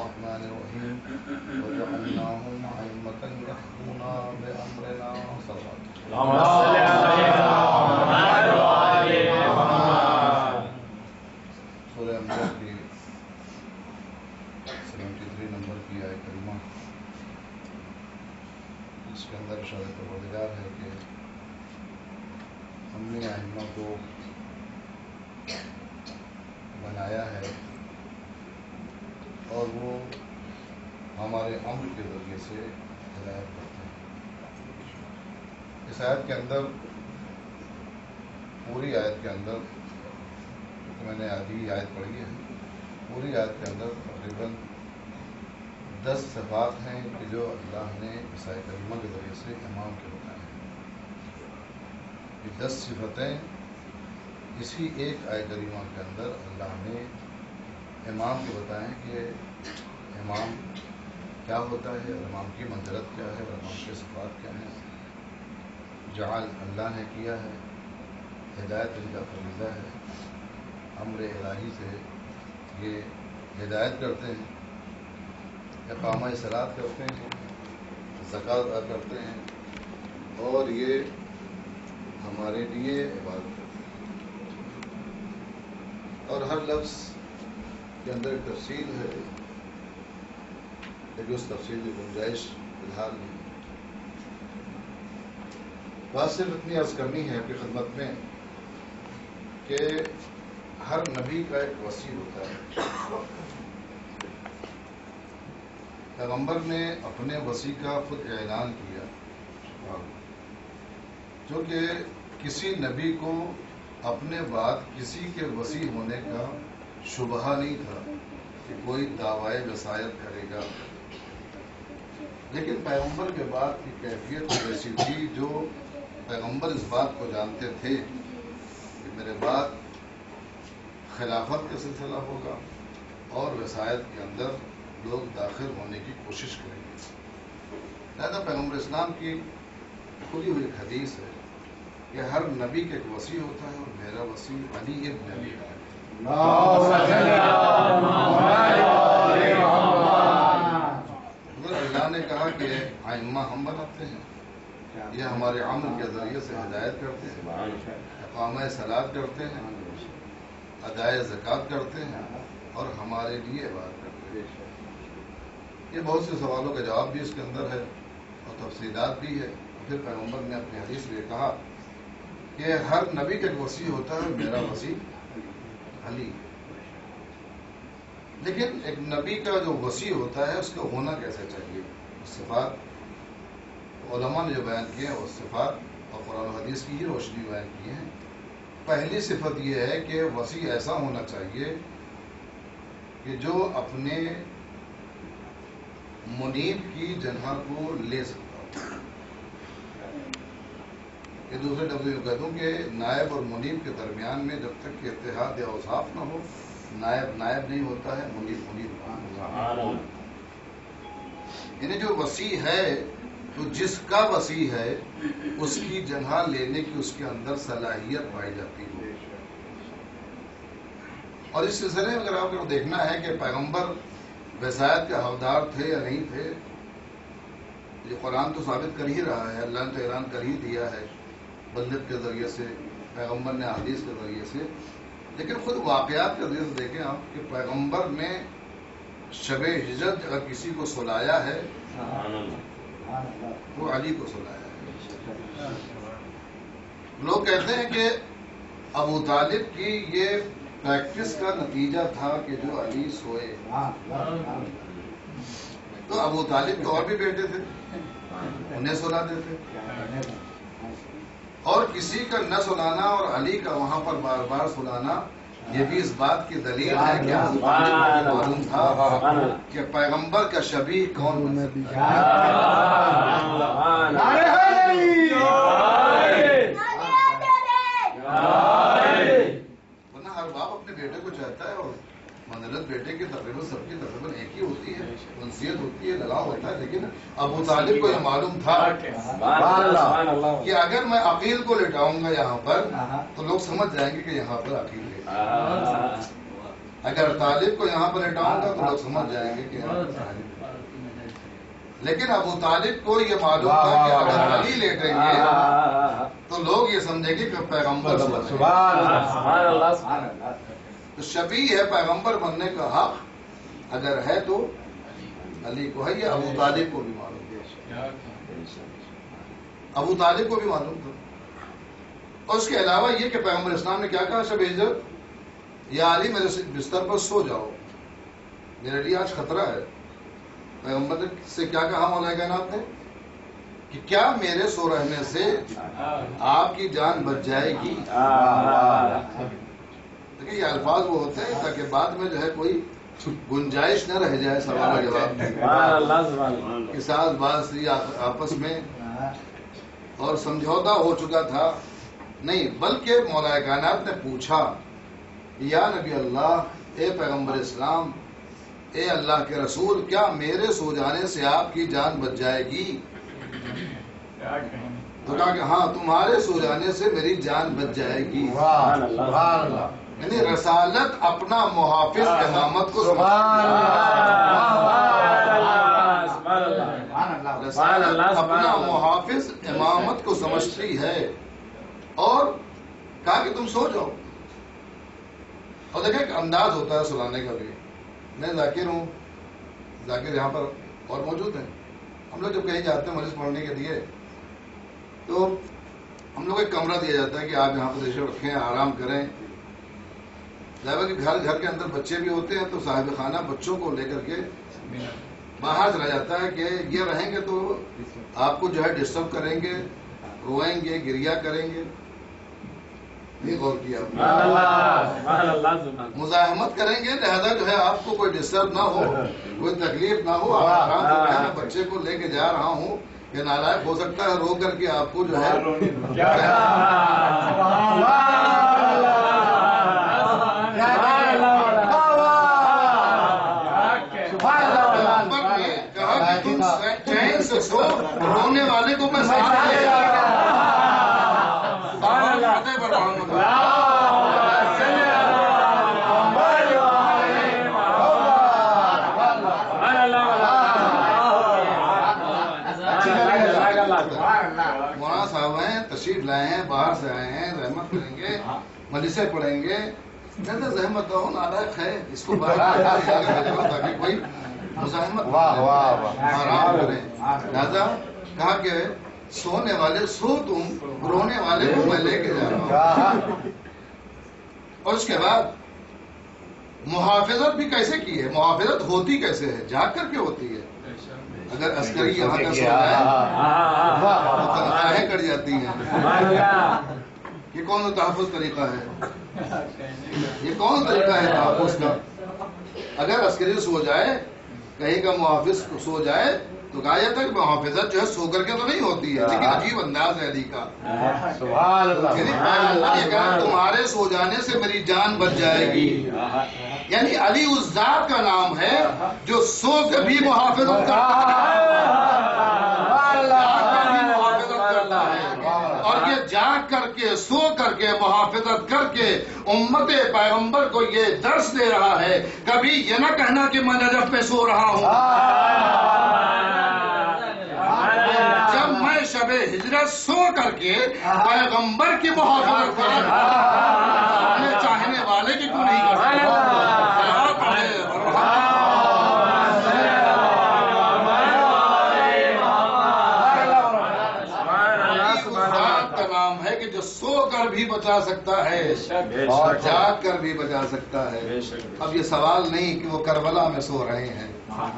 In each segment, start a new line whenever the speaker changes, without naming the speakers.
الرحمن الرحيم وجعلناهم أئمة يهدون بأمرنا صلوات
اللهم صل على محمد وآل محمد.
سورہ انبیاء کی 73 نمبر کی آیت کریمہ، اس کے اندر ارشاد پروردگار ہے کہ ہم نے ائمہ کو بنایا ہے اور وہ ہمارے امر کے ذریعے سے ہدایت کرتے ہیں۔ اس آیت کے اندر، پوری آیت کے اندر، میں نے آدھی آیت پڑھی ہے، پوری آیت کے اندر تقریباً 10 صفات ہیں کہ جو اللہ نے اس آیت کریمہ کے ذریعے سے امام کے بتائے ہیں۔ یہ 10 صفتیں اسی ایک آیت کریمہ کے اندر اللہ نے امام کے بتائے ہیں کہ امام کیا ہوتا ہے، امام کی منزلت کیا ہے، اور امام کے صفات کیا ہیں۔ جعل اللہ نے کیا ہے، ہدایت ان کا فریضہ ہے، امر الہی سے یہ ہدایت کرتے ہیں، اقامہ صلاۃ کرتے ہیں، زکوٰۃ ادا کرتے ہیں، اور یہ ہمارے لیے عبادت کرتے ہیں۔ اور ہر لفظ کے اندر ایک تفصیل ہے، لیکن اس تفصیل کی گنجائش فی الحال نہیں۔ بات صرف اتنی عرض کرنی ہے آپ کی خدمت میں کہ ہر نبی کا ایک وصی ہوتا ہے۔ پیغمبر نے اپنے وصی کا خود اعلان کیا، جو کہ کسی نبی کو اپنے بعد کسی کے وصی ہونے کا شبہ نہیں تھا کہ کوئی دعویٰ وصایت کرے گا، لیکن پیغمبر کے بعد کی کیفیت ایسی تھی جو پیغمبر اس بات کو جانتے تھے کہ میرے بعد خلافت کا سلسلہ ہوگا اور وصایت کے اندر لوگ داخل ہونے کی کوشش کریں گے۔ لہذا پیغمبر اسلام کی کھلی ہوئی ایک حدیث ہے کہ ہر نبی کا ایک وصی ہوتا ہے، اور میرا وصی علی ابن ابی طالب۔ اللہ نے کہا کہ ائمہ ہم بناتے ہیں، یہ ہمارے عمل کے ذریعے سے ہدایت کرتے ہیں، اقامہ صلاۃ کرتے ہیں، ادائے زکوٰۃ کرتے ہیں، اور ہمارے لیے عبادت کرتے ہیں۔ یہ بہت سے سوالوں کا جواب بھی اس کے اندر ہے اور تفصیلات بھی ہے۔ پھر پیغمبر نے اپنی حدیث میں کہا کہ ہر نبی کا ایک وصی ہوتا ہے، میرا وصی علی۔ لیکن ایک نبی کا جو وصی ہوتا ہے اس کا ہونا کیسے چاہیے؟ صفات علماء نے جو بیان کیے ہیں وہ صفات اور قرآن و حدیث کی یہ روشنی بیان کی ہے۔ پہلی صفت یہ ہے کہ وصی ایسا ہونا چاہیے کہ جو اپنے منیب کی جناح کو لے سکتا ہو۔ یہ دوسرے لفظ میں کہہ دوں کہ نائب اور منیب کے درمیان میں جب تک کہ اتحاد یا اوصاف نہ ہو، نائب نائب نہیں ہوتا ہے، منیب منیب نہیں ہوتا ہے۔ یعنی جو وصی ہے تو جس کا وصی ہے اس کی جناح لینے کی اس کے اندر صلاحیت پائی جاتی ہے۔ اور اس سلسلے میں اگر آپ کو دیکھنا ہے کہ پیغمبر وصایت کے حقدار تھے یا نہیں تھے، یہ قرآن تو ثابت کر ہی رہا ہے، اللہ نے تو اعلان کر ہی دیا ہے بلغ کے ذریعے سے، پیغمبر نے حدیث کے ذریعے سے، لیکن خود واقعات کے ذریعے سے دیکھیں آپ کہ پیغمبر نے شب ہجرت اگر کسی کو سلایا ہے وہ علی کو سلایا ہے۔ لوگ کہتے ہیں کہ ابو طالب کی یہ پریکٹس کا نتیجہ تھا کہ جو علی سوئے، تو ابو طالب کے اور بھی بیٹے تھے، انہیں سلاتے تھے، اور کسی کا نہ سلانا اور علی کا وہاں پر بار بار سلانا یہ بھی اس بات کی دلیل ہے کہ ابو طالب کو معلوم تھا کہ پیغمبر کا شبیہ کون بن سکتا ہے۔ ورنہ ہر باپ اپنے بیٹے کو چاہتا ہے، اور منزلت بیٹے کی تقریباً سب کی تقریباً ایک ہی ہوتی ہے، انسیت ہوتی ہے، لگاؤ ہوتا ہے، لیکن ابو طالب کو یہ معلوم تھا کہ اگر میں عقیل کو لٹاؤں گا یہاں پر تو لوگ سمجھ جائیں گے کہ یہاں پر عقیل ہے۔ اگر طالب کو یہاں پر لٹاؤں گا تو لوگ سمجھ جائیں گے کہ یہاں پر طالب ہے۔ لیکن ابو طالب کو یہ معلوم تھا کہ اگر علی لیٹیں گے تو لوگ یہ سمجھیں گے کہ پیغمبر
سبحان اللہ
تو شبیہ ہے پیغمبر بننے کا حق اگر ہے تو علی کو ہے، یہ ابو طالب کو بھی معلوم تھا، ابو طالب کو بھی معلوم تھا۔ اور اس کے علاوہ یہ کہ پیغمبر اسلام نے کیا کہا شب ہجرت، یا علی میرے بستر پر سو جاؤ، میرے لیے آج خطرہ ہے۔ پیغمبر سے کیا کہا مولا کائنات نے کہ کیا میرے سو رہنے سے آپ کی جان بچ جائے گی؟ دیکھیں یہ الفاظ وہ ہوتے ہیں تاکہ بعد میں جو ہے کوئی گنجائش نہ رہ جائے سوال و جواب کے ساتھ بات آپس میں اور سمجھوتا ہو چکا تھا، نہیں بلکہ مولا کائنات نے پوچھا یا نبی اللہ، اے پیغمبر اسلام، اے اللہ کے رسول، کیا میرے سو جانے سے آپ کی جان بچ جائے گی؟ تو کہا کہ ہاں تمہارے سو جانے سے میری جان بچ جائے گی۔ یعنی رسالت اپنا محافظ امامت کو رسالت اپنا محافظ امامت کو سمجھتی ہے، اور کہا کہ تم سو جاؤ۔ اور دیکھیں ایک انداز ہوتا ہے سلانے کا بھی، میں ذاکر ہوں، ذاکر یہاں پر اور موجود ہیں، ہم لوگ جب کہیں جاتے ہیں مجلس پڑھنے کے لیے تو ہم لوگ ایک کمرہ دیا جاتا ہے کہ آپ یہاں پر تشریف رکھیں، آرام کریں۔ ظاہر کہ گھر کے اندر بچے بھی ہوتے ہیں تو صاحب خانہ بچوں کو لے کر کے باہر چلا جاتا ہے کہ یہ رہیں گے تو آپ کو جو ہے ڈسٹرب کریں گے، روئیں گے، گریا کریں گے۔ نہیں غور کیا، مزاحمت کریں گے، لہذا جو ہے آپ کو کوئی ڈسٹرب نہ ہو، کوئی تکلیف نہ ہو، آپ آرام سے رہیں۔ میں بچے کو لے کے جا رہا ہوں، یہ نالائق ہو سکتا ہے رو کر کے آپ کو جو ہے چین سے سو، رونے والے کو میں مولانا صاحب ہیں، تشریف لائے ہیں، باہر سے آئے ہیں، رحمت کریں گے، مجلسیں پڑھیں گے، زیادہ زحمت ہو، نالائق ہے، اس کو باہر تاکہ کوئی مزاحمت آرام کریں۔ لہذا کہا کہ سونے والے سو تم، رونے والے کو میں لے کے جا رہا ہوں۔ اور اس کے بعد محافظت بھی کیسے کی ہے، محافظت ہوتی کیسے ہے، جاگ کر کے ہوتی ہے۔ اگر عسکری یہاں کا سو جائے تو تنخواہیں کٹ جاتی ہیں۔ یہ کون سا تحفظ طریقہ ہے، یہ کون طریقہ ہے تحفظ کا؟ اگر عسکری سو جائے، کہیں کا محافظ سو جائے تو کہا جاتا ہے کہ محافظت جو ہے سو کر کے تو نہیں ہوتی ہے، لیکن عجیب انداز ہے علی کا، تمہارے سو جانے سے میری جان بچ جائے گی۔ یعنی علی اس ذات کا نام ہے جو سو کے بھی محافظت کرتا ہے، اور یہ جاگ کر کے سو کر کے محافظت کر کے امت پیغمبر کو یہ درس دے رہا ہے، کبھی یہ نہ کہنا کہ میں نجف میں سو رہا ہوں۔ جب میں شب ہجرت سو کر کے پیغمبر کی محافظت کروں، اپنے چاہنے والے کی کیوں نہیں کر سو کر بھی بچا سکتا ہے اور جاگ کر بھی بچا سکتا ہے۔ اب یہ سوال نہیں کہ وہ کربلا میں سو رہے ہیں،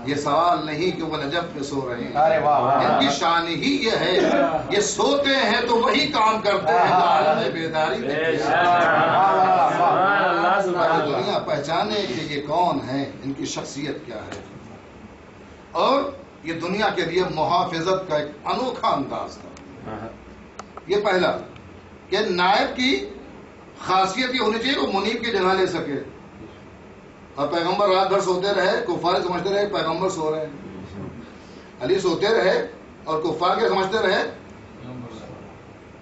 یہ سوال نہیں کہ وہ نجف میں سو رہے ہیں، ان کی شان ہی یہ ہے، یہ سوتے ہیں تو وہی کام کرتے ہیں جو عالم بیداری میں دنیا پہچانے کہ یہ کون ہیں، ان کی شخصیت کیا ہے۔ اور یہ دنیا کے لیے محافظت کا ایک انوکھا انداز تھا۔ یہ پہلا کہ نائب کی خاصیت یہ ہونی چاہیے کہ منیب کی جگہ لے سکے، اور پیغمبر رات بھر سوتے رہے، کفار سمجھتے رہے پیغمبر سو رہے ہیں، علی سوتے رہے اور کفار کے سمجھتے رہے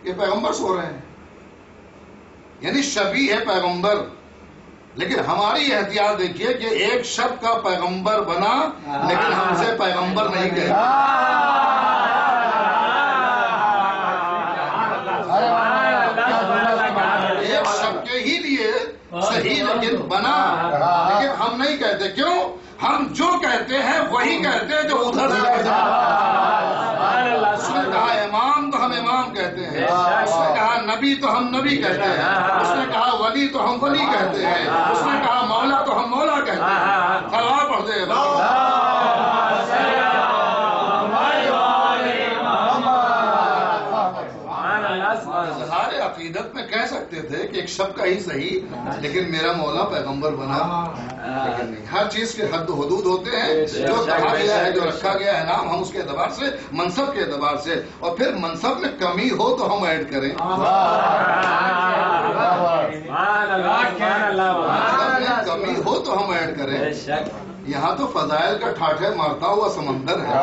کہ پیغمبر سو رہے ہیں۔ یعنی شبیہ ہے پیغمبر، لیکن ہماری احتیاط دیکھیے کہ ایک شب کا پیغمبر بنا لیکن ہم اسے پیغمبر نہیں کہتے. ایک شب کے ہی لیے صحیح لیکن بنا لیکن ہم نہیں کہتے. کیوں؟ ہم جو کہتے ہیں وہی کہتے ہیں جو ادھر سے کہتے ہیں. اس نے کہا امام تو ہم امام کہتے ہیں, اس نے کہا نبی تو ہم نبی کہتے ہیں, اس نے کہا ولی تو ہم ولی کہتے ہیں, اس نے کہا مولا تو ہم مولا کہتے ہیں. سلوات پڑھتے ہیں. اظہار عقیدت میں کہہ سکتے تھے کہ ایک شب کا ہی صحیح لیکن میرا مولا پیغمبر بنا, لیکن نہیں. ہر چیز کے حد و حدود ہوتے ہیں. جو کہا گیا ہے, جو رکھا گیا ہے نام, ہم اس کے اعتبار سے, منصب کے اعتبار سے, اور پھر منصب میں کمی ہو تو ہم ایڈ کریں. کمی ہو تو ہم ایڈ کریں. یہاں تو فضائل کا ٹھاٹھے مارتا ہوا سمندر ہے.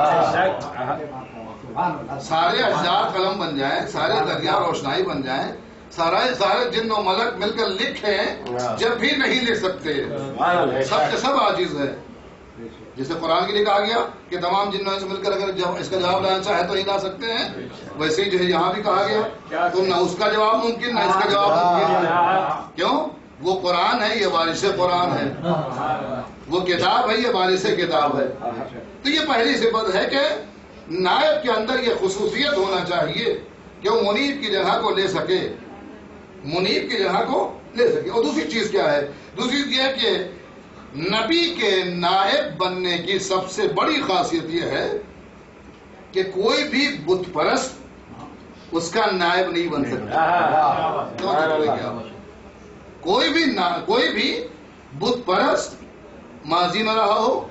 سارے اجزاء قلم بن جائیں, سارے دریا روشنائی بن جائیں, سارے جن و ملک مل کر لکھیں, جب بھی نہیں لکھ سکتے. سب کے سب عاجز ہے. جسے قرآن کے لیے کہا گیا کہ تمام جنوں سے مل کر اگر اس کا جواب لانا چاہے تو ہی لا سکتے ہیں, ویسے ہی جو ہے یہاں بھی کہا گیا تو نہ اس کا جواب ممکن نہ اس کا جواب ممکن. کیوں؟ وہ قرآن ہے, یہ وارث قرآن ہے. وہ کتاب ہے, یہ وارث کتاب ہے. تو یہ پہلی صفت ہے کہ نائب کے اندر یہ خصوصیت ہونا چاہیے کہ وہ منیب کی جگہ کو لے سکے, منیب کی جگہ کو لے سکے. اور دوسری چیز کیا ہے؟ دوسری چیز یہ ہے کہ نبی کے نائب بننے کی سب سے بڑی خاصیت یہ ہے کہ کوئی بھی بت پرست اس کا نائب نہیں بن سکتا. کوئی بھی بت پرست ماضی میں رہا ہو,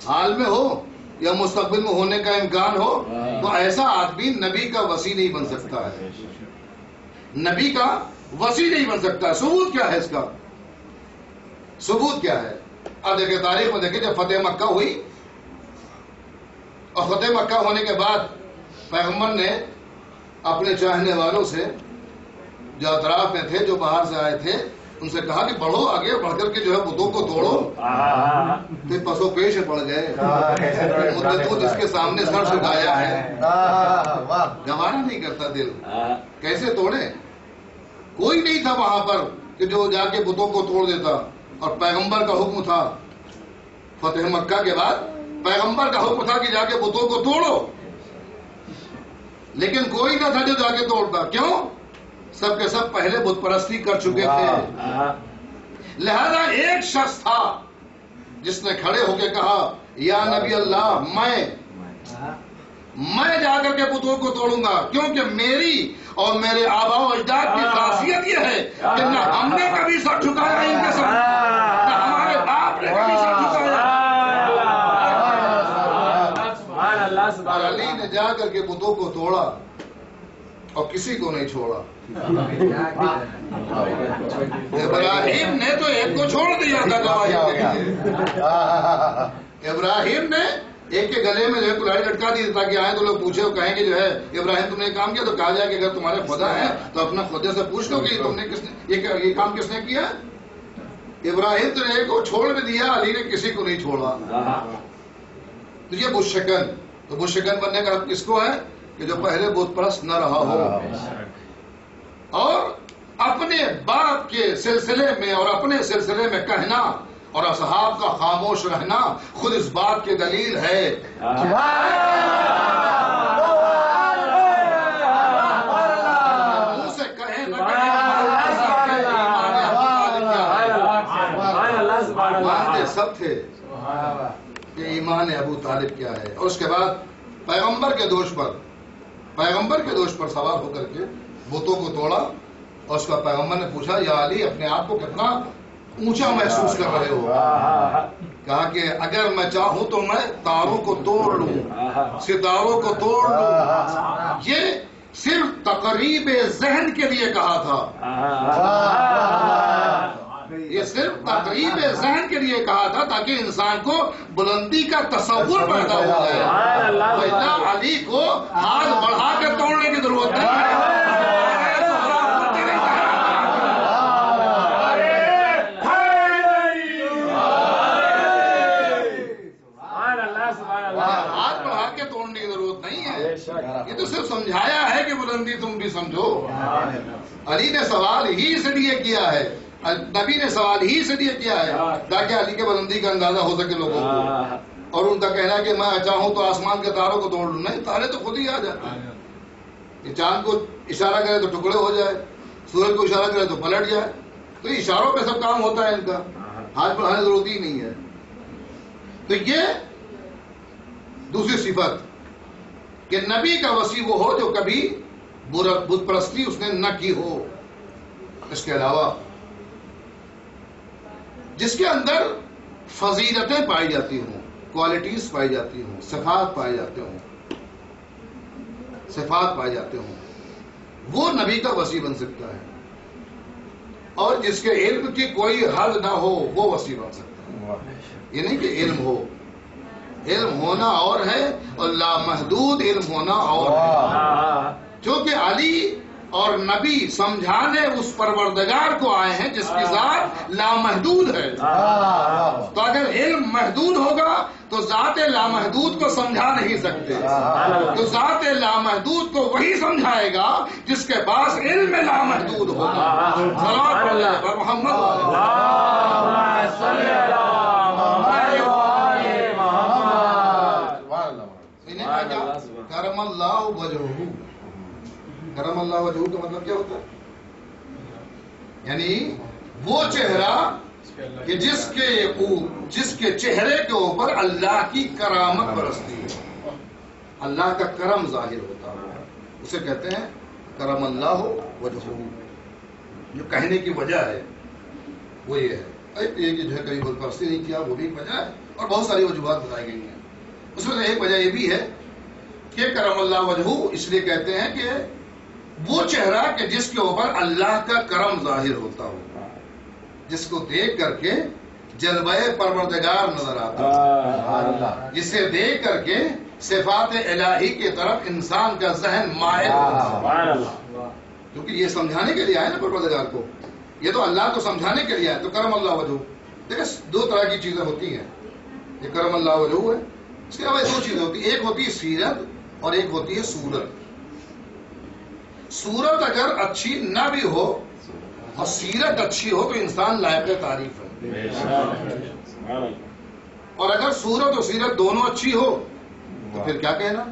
حال میں ہو یا مستقبل میں ہونے کا امکان ہو, تو ایسا آدمی نبی کا وصی نہیں بن سکتا ہے. نبی کا وصی نہیں بن سکتا. ثبوت کیا ہے اس کا؟ ثبوت کیا ہے؟ اب دیکھیں تاریخ میں, دیکھیں جب فتح مکہ ہوئی اور فتح مکہ ہونے کے بعد پیغمبر نے اپنے چاہنے والوں سے جو اطراف میں تھے, جو باہر سے آئے تھے, ان سے کہا کہ بڑھو, آگے بڑھ کر کے جو ہے بتوں کو توڑو. تو پسو پیش پڑ گئے. مدت جس کے سامنے سر جھکایا ہے, گوارا نہیں کرتا دل, کیسے توڑے؟ کوئی نہیں تھا وہاں پر کہ جو جا کے بتوں کو توڑ دیتا. اور پیغمبر کا حکم تھا فتح مکہ کے بعد, پیغمبر کا حکم تھا کہ جا کے بتوں کو توڑو, لیکن کوئی نہ تھا جو جا کے توڑتا. کیوں؟ سب کے سب پہلے بت پرستی کر چکے تھے. لہذا ایک شخص تھا جس نے کھڑے ہو کے کہا یا نبی اللہ, میں جا کر کے بتوں کو توڑوں گا, کیونکہ میری اور میرے آبا و اجداد کی خاصیت یہ ہے کہ نہ ہم نے کبھی سر جھکایا ان کے ساتھ, نہ ہمارے باپ نے کبھی سر جھکایا. اور علی نے جا کر کے بتوں کو توڑا اور کسی کو نہیں چھوڑا. ابراہیم نے تو ایک کو چھوڑ دیا تھا گواہی کے لیے. ابراہیم نے ایک کے گلے میں جو ہے کلاڑی لٹکا دی تاکہ آئیں تو لوگ پوچھے اور کہیں کہ جو ہے ابراہیم تم نے کام کیا, تو کہا جائے کہ اگر تمہارے خدا ہے تو اپنا خدا سے پوچھ لو کہ تم نے یہ کام کس نے کیا. ابراہیم تو نے ایک کو چھوڑ بھی دیا, علی نے کسی کو نہیں چھوڑا. تو یہ بت شکن, تو بت شکن بننے کا حق کس کو ہے کہ جو پہلے بت پرست نہ رہا ہو, اور اپنے باپ کے سلسلے میں اور اپنے سلسلے میں کہنا اور اصحاب کا خاموش رہنا خود اس بات کی دلیل ہے. منہ سے کہیں نہ مانتے سب تھے کہ ایمان ابو طالب کیا ہے. اور اس کے بعد پیغمبر کے دوش پر سوار ہو کر کے بتوں کو توڑا, اور اس کا پیغمبر نے پوچھا یا علی اپنے آپ کو کتنا اونچا محسوس کر رہے ہو؟ کہا کہ اگر میں چاہوں تو میں تاروں کو توڑ لوں, ستاروں کو توڑ لوں. یہ صرف تقریب ذہن کے لیے کہا تھا, یہ صرف تقریب ذہن کے لیے کہا تھا تاکہ انسان کو بلندی کا تصور پیدا ہو جائے. علی کو ہاتھ بڑھا کے توڑنے کی ضرورت نہیں ہے.
ہاتھ بڑھا کے توڑنے کی ضرورت نہیں ہے، یہ تو صرف سمجھایا ہے کہ بلندی تم بھی سمجھو۔ علی نے سوال ہی اس لیے کیا ہے، نبی نے سوال ہی اس لیے کیا ہے تاکہ علی کے بلندی کا اندازہ ہو سکے لوگوں کو، اور ان کا کہنا ہے کہ میں چاہوں تو آسمان کے تاروں کو توڑ لوں، نہیں، تارے تو خود ہی آ جاتے ہیں، کہ چاند کو اشارہ کرے تو ٹکڑے ہو جائے، سورج کو اشارہ کرے تو پلٹ جائے، تو اشاروں پہ سب کام ہوتا ہے ان کا، ہاتھ بڑھانے کی ضرورت ہی نہیں ہے۔ تو یہ دوسری صفت کہ نبی کا وصی وہ ہو جو کبھی بت پرستی اس نے نہ کی ہو، اس کے علاوہ جس کے اندر فضیلتیں پائی جاتی ہوں، کوالٹیز پائی جاتی ہوں، صفات پائے جاتے ہوں، صفات پائے جاتے ہوں، وہ نبی کا وصی بن سکتا ہے، اور جس کے علم کی کوئی حد نہ ہو وہ وصی بن سکتا ہے۔ یہ نہیں کہ علم ہو، علم ہونا اور ہے اور لامحدود علم ہونا اور ہے، کیونکہ علی اور نبی سمجھانے اس پروردگار کو آئے ہیں جس کی ذات لامحدود ہے، تو اگر علم محدود ہوگا تو ذات لامحدود کو سمجھا نہیں سکتے، تو ذات لامحدود کو وہی سمجھائے گا جس کے پاس علم لامحدود ہوگا۔ صلوات اللہ پر محمد کرم اللہ وجہہ، کرم اللہ وجہہ کا مطلب کیا ہوتا ہے؟ یعنی وہ چہرہ کہ جس کے چہرے کے اوپر اللہ کی کرامت برستی ہے، اللہ کا کرم ظاہر ہوتا ہے، اسے کہتے ہیں کرم اللہ وجہہ۔ جو کہنے کی وجہ ہے وہ یہ ہے، یہ جو ہے کہیں بت پرستی نہیں کیا وہ بھی ایک وجہ ہے، اور بہت ساری وجوہات بتائی گئی ہیں، اس میں سے ایک وجہ یہ بھی ہے کہ کرم اللہ وجہہ اس لیے کہتے ہیں کہ وہ چہرہ کہ جس کے اوپر اللہ کا کرم ظاہر ہوتا ہو، جس کو دیکھ کر کے جلوہ پروردگار نظر آتا ہے، جسے دیکھ کر کے صفات الہی کی طرف انسان کا ذہن مائل ہوتا ہے، کیونکہ یہ سمجھانے کے لیے آئے نا پروردگار کو، یہ تو اللہ کو سمجھانے کے لیے آئے، تو کرم اللہ وجہہ۔ دیکھیں دو طرح کی چیزیں ہوتی ہیں، یہ کرم اللہ وجہہ ہے، اس کے علاوہ دو چیزیں ہوتی ہیں، ایک ہوتی ہے سیرت اور ایک ہوتی ہے صورت۔ صورت اگر اچھی نہ بھی ہو اور سیرت اچھی ہو تو انسان لائق تعریف ہے، اور اگر صورت اور سیرت دونوں اچھی ہو تو پھر کیا کہنا،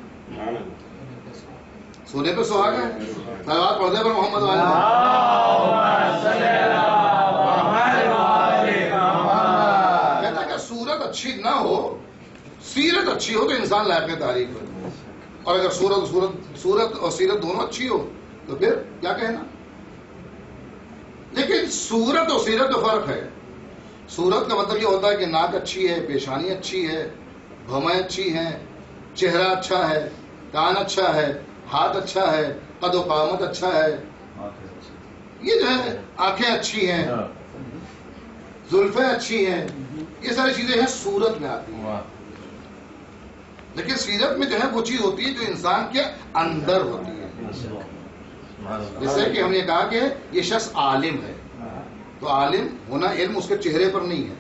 سونے پہ سہاگا ہے۔ صلوات پڑھتے پر محمد والے کہتا ہے کہ صورت اچھی نہ ہو، سیرت اچھی ہو تو انسان لائق تعریف ہے، اور اگر صورت اور سیرت دونوں اچھی ہو تو پھر کیا کہنا۔ لیکن صورت اور سیرت کا فرق ہے، صورت کا مطلب یہ ہوتا ہے کہ ناک اچھی ہے، پیشانی اچھی ہے، بھویں اچھی ہیں، چہرہ اچھا ہے، کان اچھا ہے، ہاتھ اچھا ہے، قد و قامت اچھا ہے، یہ جو ہے آنکھیں اچھی ہیں، زلفیں اچھی ہیں، یہ ساری چیزیں ہیں صورت میں آتی ہیں۔ لیکن سیرت میں جو ہے وہ چیز ہوتی ہے جو انسان کے اندر ہوتی ہے، جیسے کہ ہم نے کہا کہ یہ شخص عالم ہے، تو عالم ہونا علم اس کے چہرے پر نہیں ہے۔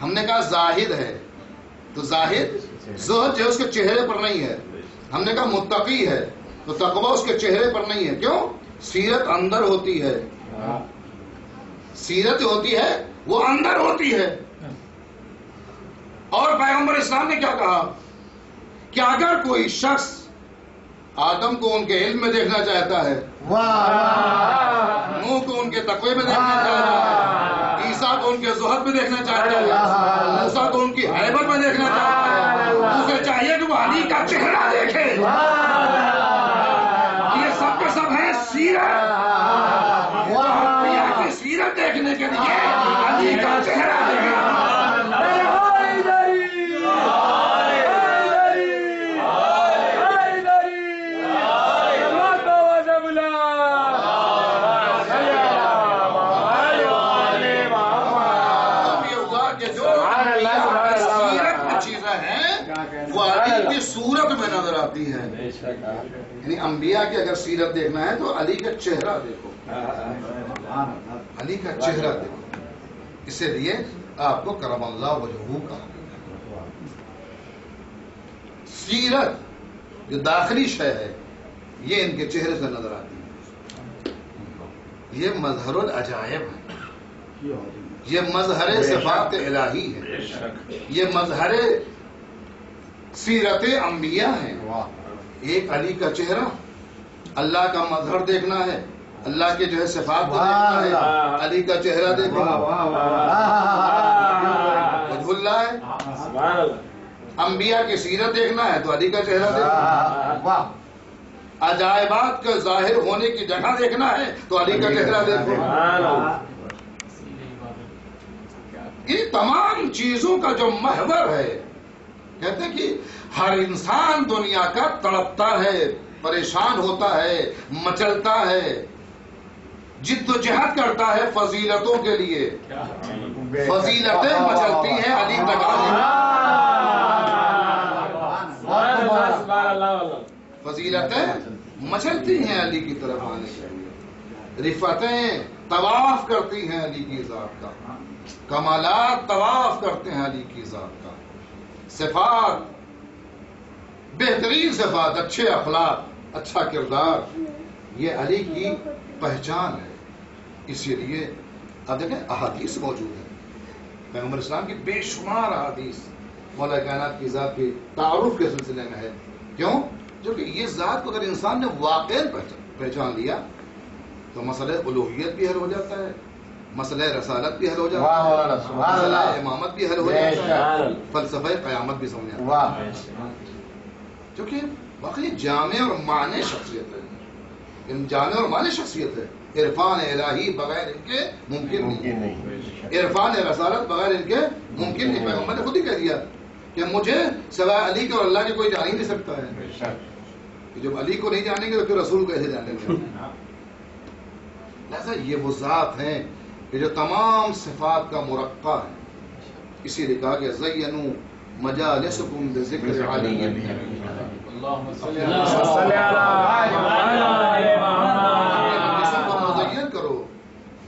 ہم نے کہا زاہد ہے، تو زاہد زہد جو ہے اس کے چہرے پر نہیں ہے۔ ہم نے کہا متقی ہے، تو تقوی اس کے چہرے پر نہیں ہے، کیوں؟ سیرت اندر ہوتی ہے، سیرت ہوتی ہے وہ اندر ہوتی ہے۔ اور پیغمبر اسلام نے کیا کہا کہ اگر کوئی شخص آدم کو ان کے علم میں دیکھنا چاہتا ہے، نوح کو ان کے تقوی میں دیکھنا چاہتا ہے، عیسیٰ کو ان کے زہد میں دیکھنا چاہتا ہے، موسیٰ کو ان کی ہیبت میں دیکھنا چاہتا ہے، اسے چاہیے کہ وہ علی کا چہرہ دیکھے۔ یہ سب کے سب ہیں سیرت، انبیاء کی سیرت دیکھنے کے لیے علی کا چہرہ دیکھے۔ صورت میں نظر آتی ہے، یعنی انبیاء کی اگر سیرت دیکھنا ہے تو علی کا چہرہ دیکھو، علی کا چہرہ دیکھو، اسی لیے آپ کو کرم اللہ وجہہ کہا۔ سیرت جو داخلی شے ہے یہ ان کے چہرے سے نظر آتی ہے. یہ مظہر العجائب ہے، یہ مظہر صفات الہی ہے، یہ مظہر سیرت انبیاء ہے. ایک علی کا چہرہ، اللہ کا مظہر دیکھنا ہے، اللہ کے جو ہے صفات کو دیکھنا ہے، علی کا چہرہ دیکھنا وجہ اللہ ہے. انبیاء کی سیرت دیکھنا ہے تو علی کا چہرہ دیکھنا. عجائبات کا ظاہر ہونے کی جگہ دیکھنا ہے تو علی کا چہرہ دیکھو. ان تمام چیزوں کا جو محور ہے، کہتے ہیں کہ ہر انسان دنیا کا تڑپتا ہے، پریشان ہوتا ہے، مچلتا ہے، جد و جہد کرتا ہے فضیلتوں کے لیے. فضیلتیں مچلتی ہیں علی تک آنے. فضیلتیں مچلتی ہیں علی کی طرف آنے کے لیے. رفتیں طواف کرتی ہیں علی کی ذات کا، کمالات طواف کرتے ہیں علی کی ذات کا. صفات، بہترین صفات، اچھے اخلاق، اچھا کردار، یہ علی کی پہچان ہے. اسی لیے اب دیکھیں احادیث موجود ہیں، پیغمبر اسلام کی بے شمار احادیث مولا کائنات کی ذات کے تعارف کے سلسلے میں ہے. کیوں؟ کیونکہ یہ ذات کو اگر انسان نے واقعی پہچان لیا تو مسئلہ الوہیت بھی حل ہو جاتا ہے، مسئلہ رسالت بھی حل ہو جاتا ہے، مسئلہ امامت بھی حل ہو جاتا ہے، فلسفہ قیامت بھی سمجھ آتا ہے. کیونکہ واقعی جامع اور معنی شخصیت ہے، جامع اور معنی شخصیت ہے. عرفان الہی بغیر ان کے ممکن نہیں، عرفان رسالت بغیر ان کے ممکن نہیں. پیغمبر نے خود ہی کہہ دیا کہ مجھے سوائے علی کے اور اللہ کے کوئی جان ہی نہیں سکتا ہے. جب علی کو نہیں جانیں گے تو پھر رسول کو کیسے جانیں گے؟ لہذا یہ وہ ذات ہیں کہ جو تمام صفات کا مرقع ہے. اسی لیے کہا کہ زینوا مجالسکم بذکر علی. مزین کرو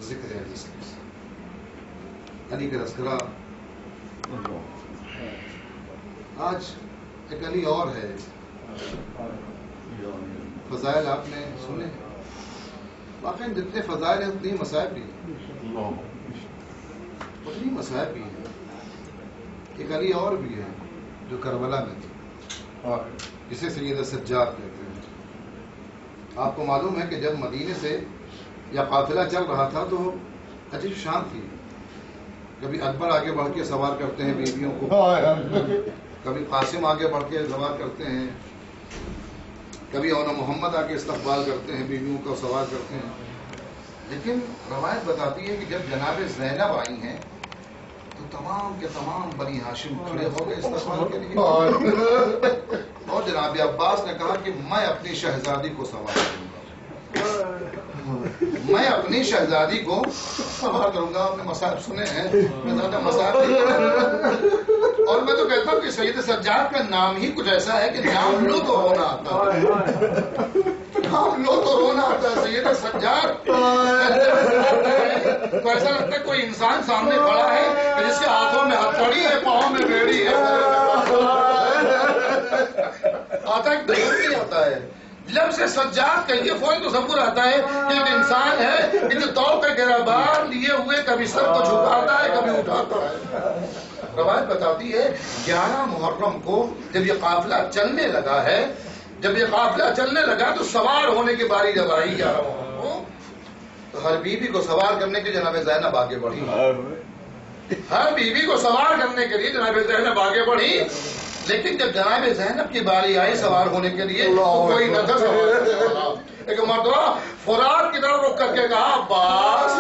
ذکر علی سے. علی کا تذکرہ آج ایک علی اور ہے. فضائل آپ نے سنے، واقعی جتنے فضائل ہیں اتنی مصائب بھی ہیں، اتنی مصائب بھی ہیں. ایک علی اور بھی ہے جو کربلا میں تھے، جسے سید سجاد کہتے ہیں. آپ کو معلوم ہے کہ جب مدینے سے یا قافلہ چل رہا تھا تو عجیب شان تھی. کبھی اکبر آگے بڑھ کے سوار کرتے ہیں بیویوں کو، کبھی قاسم آگے بڑھ کے سوار کرتے ہیں، کبھی اونا محمد آ کے استقبال کرتے ہیں، بیویوں کو سوار کرتے ہیں. لیکن روایت بتاتی ہے کہ جب جناب زینب آئی ہیں تو تمام کے تمام بنی ہاشم کھڑے ہو گئے استقبال کے لیے. اور جناب عباس نے کہا کہ میں اپنی شہزادی کو سوار کروں گا، میں اپنی شہزادی کو سوار کروں گا. آپ نے مصائب سنے ہیں، میں زیادہ مصائب نہیں کروں. اور میں تو کہتا ہوں کہ سید سجاد کا نام ہی کچھ ایسا ہے کہ نام لو تو رونا آتا ہے، نام لو تو رونا آتا ہے. سید سجاد تو ایسا لگتا ہے کوئی انسان سامنے کھڑا ہے جس کے ہاتھوں میں ہتھڑی ہے، پاؤں میں بیڑی ہے. آتا ہے نہیں آتا ہے. لب سے سجاد کہیے فوراً تو تصور آتا ہے کہ ایک انسان ہے کہ جو تو پہ گربان لیے ہوئے کبھی سر کو جھکاتا ہے کبھی اٹھاتا ہے. روایت بتاتی ہے 11 محرم کو جب یہ قافلہ چلنے لگا ہے، جب یہ قافلہ چلنے لگا تو سوار ہونے کی باری جب آئی 11 محرم کو تو ہر بیوی کو سوار کرنے کے جناب زینب آگے بڑھی. ہر بیوی کو سوار کرنے کے لیے جناب زینب آگے بڑھی. لیکن جب جناب زینب کی باری آئی سوار ہونے کے لیے تو کوئی نہ تھا سوار. ایک مرتبہ فرات کی طرف رک کر کے کہا عباس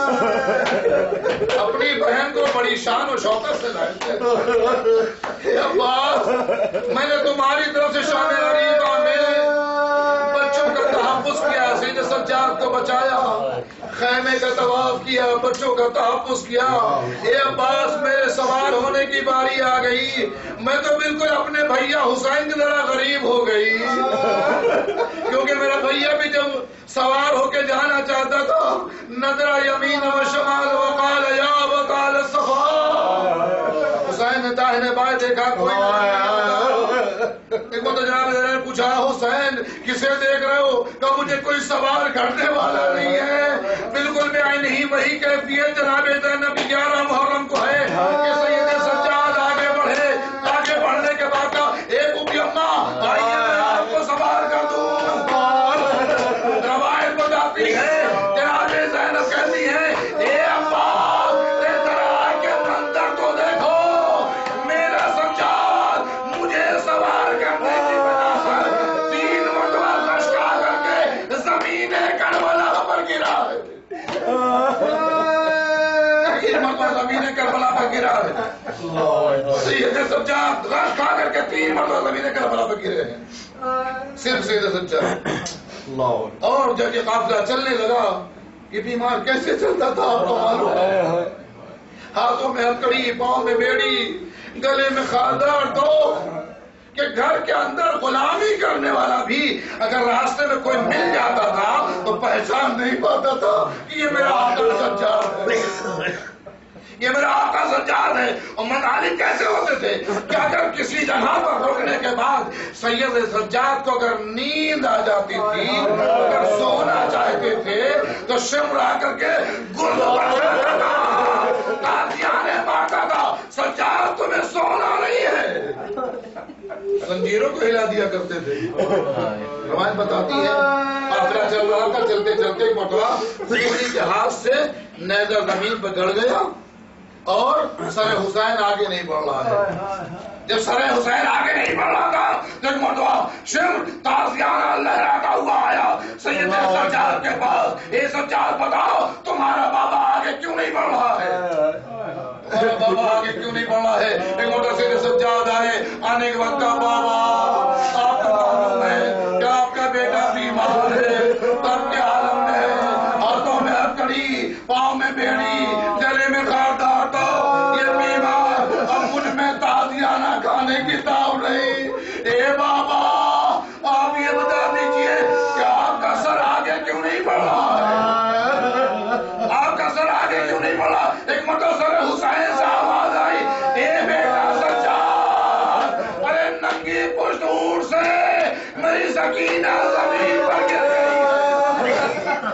اپنی بہن کو بڑی شان و شوکت سے لائے. عباس میں نے تمہاری طرف سے شان غریبہ میں بچوں کا تحفظ کیا، سید سجاد کو بچایا، خیمے کا طواف کیا، بچوں کا تحفظ کیا. اے عباس میرے سوار ہونے کی باری آ گئی، میں تو بالکل اپنے بھیا حسین کی طرح غریب ہو گئی، کیونکہ میرا بھیا بھی جب سوار ہو کے جانا چاہتا تھا نظر یمین و شمال وقال یا وقال صفا. حسین نے داہنے بائیں دیکھا کوئی ایک تو جناب نے پوچھا حسین کسے دیکھ رہے ہو؟ کہ مجھے کوئی سوال کرنے والا نہیں ہے. بالکل بھی آئی نہیں وہی کیفیت جناب زینب 11 محرم کو ہے کہ سید سجاد آگے بڑھے. آگے بڑھنے کے بعد کا ایک اپی اماں آئیے میں آپ کو سوال کر دوں. روایت بتاتی ہے جناب زینب کہتی ہے اے ابا کے منظر تو دیکھو. میرا سجاد مجھے سوار کرنے کی وجہ سے 3 مرتبہ لشکا کر کے زمین کربلا پر گرا ہے. 3 مرتبہ زمین کربلا پر گرا ہے. سید سجاد رش کھا کر کے 3 مرتبہ زمین کربلا پر گرے ہیں. صرف سید سجاد. اور جب یہ قافلہ چلنے لگا یہ بیمار کیسے چلتا تھا آپ کو معلوم ہے؟ ہاتھوں میں ہتکڑی، پاؤں میں بیڑی، گلے میں خاردار دو کہ گھر کے اندر غلامی کرنے والا بھی اگر راستے میں کوئی مل جاتا تھا تو پہچان نہیں پاتا تھا کہ یہ میرا آقا سجاد ہے، یہ میرا آقا سجاد ہے. اور مطالب کیسے ہوتے تھے کہ اگر کسی جگہ پر رکنے کے بعد سید سجاد کو اگر نیند آ جاتی تھی، اگر سونا چاہتے تھے تو شمر آ کر کے گل بجاتا تھا، تازیانے مارتا تھا. سجاد تمہیں سونا نہیں ہے، زنجیروں کو ہلا دیا کرتے تھے. روایت بتاتی ہے قافلہ چل رہا تھا، چلتے چلتے ایک مرتبہ کسی کے ہاتھ سے نیزہ زمین پہ گڑ گیا اور سر حسین آگے نہیں بڑھ رہا ہے. جب سر حسین آگے نہیں بڑھ رہا تھا تو ایک مرتبہ شمر تازیانہ لہراتا ہوا آیا سید سجاد کے پاس. اے سجاد بتاؤ تمہارا بابا آگے کیوں نہیں بڑھ رہا ہے؟ تمہارا بابا آگے کیوں نہیں بڑھ رہا ہے؟ ایک مرتبہ سید سجاد آئے. آنے کے وقت کا بابا آپ کو معلوم ہے کہ آپ کا بیٹا بیمار ہے، تب کے عالم میں ہاتھوں میں ہتکڑی، پاؤں میں بیڑی، گلے میں خاردار، یہ بیمار اب مجھ میں تازیانہ کھانے کی تاب نہیں. اے بابا آپ یہ بتا دیجئے کہ آپ کا سر آگے کیوں نہیں بڑھ رہا ہے؟ آپ کا سر آگے کیوں نہیں بڑھا؟ ایک مرتبہ سر حسین سے آواز آئی اے بیٹا سجاد، ارے ننگی پشت اونٹ سے میری سکینہ زمین پر گر گئی ہے.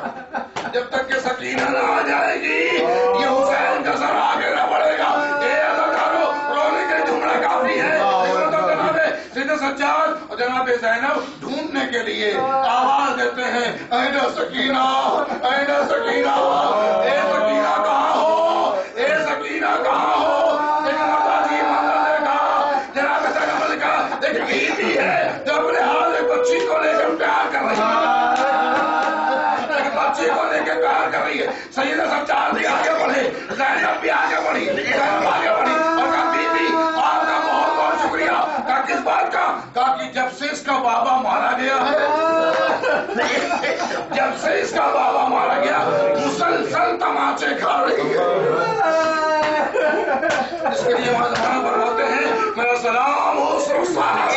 جب تک کہ سکینہ نہ آ جائے گی یہ حسین کا سر آگے نہ بڑھے گا. اے اداکارو رونے کے جملہ کافی ہے. جناب سید سجاد اور جناب زینب ڈھونڈنے کے لیے آواز دیتے ہیں این سکینہ، این سکینہ، اے سکینہ کہاں ہو، اے سکینہ کہاں ہو. ایک مرتبہ جی منظر دیکھا جناب زینب نے کہا ایک بیوی ہے جو اپنے ہاتھ ایک بچی کو لے کر پیار کر رہی ہے، بچے کو لے کے پیار کر رہی ہے. سید سجاد بھی آگے بڑھے، زینب بھی آگے بڑھی، زینب آگے بڑھی اور کہا بی بی آپ کا بہت بہت شکریہ. کہا کس بات کا؟ کہا کہ جب سے اس کا بابا مارا گیا ہے، جب سے اس کا بابا مارا گیا مسلسل تماچے کھا رہی ہے. اس کے لیے وہاں پر ہوتے ہیں میرا سلام اس رخسار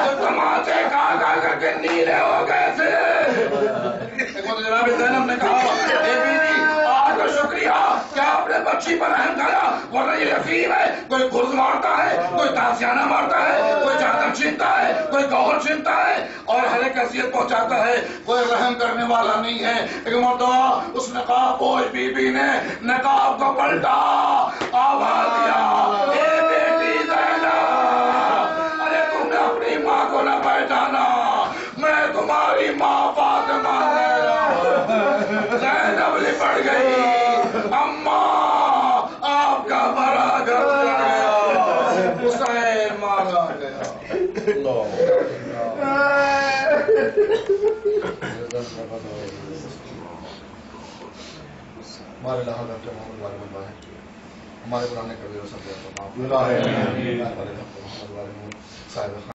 جو تماچے کھا کھا کر کے نیلے ہو گئے تھے. جناب زینب نے کہا اے بیوی آپ کا شکریہ کہ آپ نے بچی پر رحم کیا، ورنہ یہ یقین ہے کوئی گرز مارتا ہے، کوئی تازیانہ مارتا ہے، کوئی چادر چھینتا ہے، کوئی گوہر چھینتا ہے اور ہر ایک اذیت پہنچاتا ہے، کوئی رحم کرنے والا نہیں ہے. ایک مرتبہ اس نقاب پوش بی بی نے نقاب کو پلٹا، آواز دیا اے بیٹی زینب، ارے تم نے اپنی ماں کو نہ پہچانا، میں تمہاری ماں فاطمہ زینب لپٹ گئی. اماں آپ کا بڑا گھر گیا، حسین مارا گیا. ہمارے لحاظ کے محمد والے بندہ ہے، ہمارے پرانے کبھی رسم صاحب